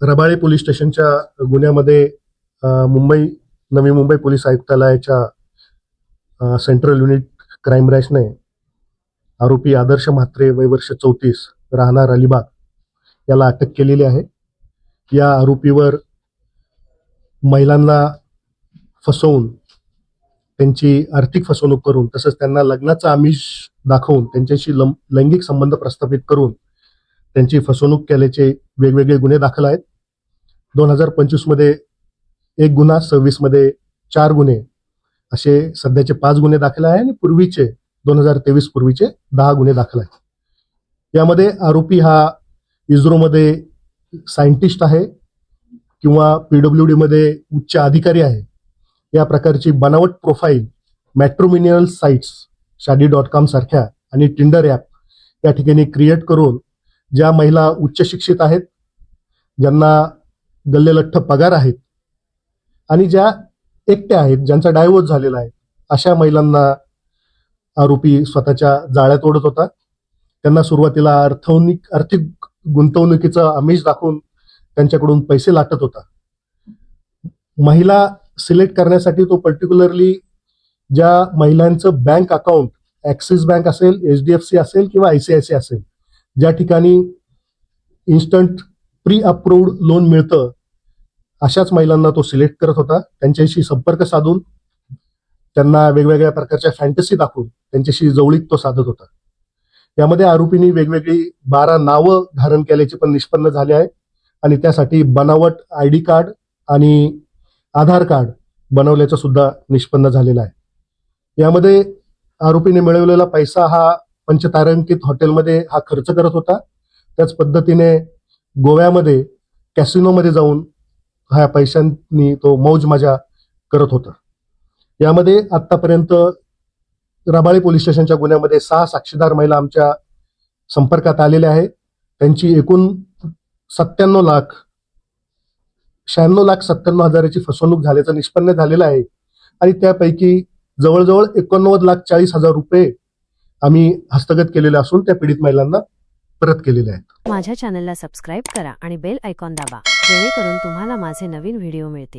Rabale police स्टेशनच्या गुन्ह्यामध्ये Navi Mumbai police आयुक्तालयाच्या सेंट्रल युनिट क्राईम ब्रँचने आरोपी आदर्श म्हात्रे वय वर्ष 34 राहणार अलिबाग याला अटक केलेली आहे। या आरोपीवर महिलांना फसवून त्यांची आर्थिक फसवणूक करून तसंच त्यांना लग्नाचा आमिष दाखवून त्यांच्याशी लैंगिक संबंध प्रस्थापित करून त्यांची फसवणूक केल्याचे वेगवेगळे गुन्हे दाखल आहेत। 2025 मध्ये 1 गुन्हा, 26 मध्ये 4 गुन्हे असे सध्याचे 5 गुन्हे दाखल आहे आणि पूर्वीचे 2023 पूर्वीचे 10 गुन्हे दाखल आहेत। यामध्ये आरोपी हा इस्रोमध्ये सायंटिस्ट आहे किंवा PWD मध्ये उच्च अधिकारी आहे। या प्रकारची बनावट प्रोफाईल मॅट्रिमोनियल साइट्स shadi.com सारख्या आणि टिंडर ॲप या ठिकाणी क्रिएट करून ज्या महिला उच्च शिक्षित आहेत, ज्यांना गल्लेलठ्ठ पगार आहेत आणि ज्या एकट्या आहेत, ज्यांचा डायव्होर्स झालेला आहे, अशा महिलांना आरोपी स्वतःच्या जाळ्यात ओढत होता। त्यांना सुरुवातीला आर्थिक गुंतवणुकीचा आमिष दाखवून त्यांच्याकडून पैसे लाटत होता। महिला सिलेक्ट करण्यासाठी तो पर्टिक्युलरली ज्या महिलांचं बँक अकाउंट ॲक्सिस बँक असेल, HDFC असेल किंवा ICICI असेल, ज्या ठिकाणी इन्स्टंट प्री अप्रूव्ड लोन मिळतं, अशाच महिलांना तो सिलेक्ट करत होता। त्यांच्याशी संपर्क साधून त्यांना वेगवेगळ्या प्रकारच्या फॅन्टसी दाखवून त्यांच्याशी जवळीक तो साधत होता। यामध्ये आरोपींनी वेगवेगळी 12 नावं धारण केल्याचे पण निष्पन्न झाले आहे आणि त्यासाठी बनावट ID कार्ड आणि आधार कार्ड बनवल्याचं सुद्धा निष्पन्न झालेलं आहे। यामध्ये आरोपीने मिळवलेला पैसा हा पंचतारांकित हॉटेलमध्ये हा खर्च करत होता। त्याच पद्धतीने गोव्यामध्ये कॅसिनोमध्ये जाऊन ह्या पैशांनी तो मौज मजा करत होता। यामध्ये आतापर्यंत रबाळे पोलीस स्टेशनच्या गुन्ह्यामध्ये 6 साक्षीदार महिला आमच्या संपर्कात आलेल्या आहेत। त्यांची एकूण 96,97,000ची फसवणूक झाल्याचं निष्पन्न झालेलं आहे आणि त्यापैकी जवळजवळ 89,40,000 रुपये आम्ही हस्तगत केलेले असून त्या पीडित महिलांना परत केलेले आहेत। माझ्या चॅनलला सबस्क्राइब करा आणि बेल आयकॉन दाबा, जेणेकरून तुम्हाला माझे नवीन व्हिडिओ मिळतील।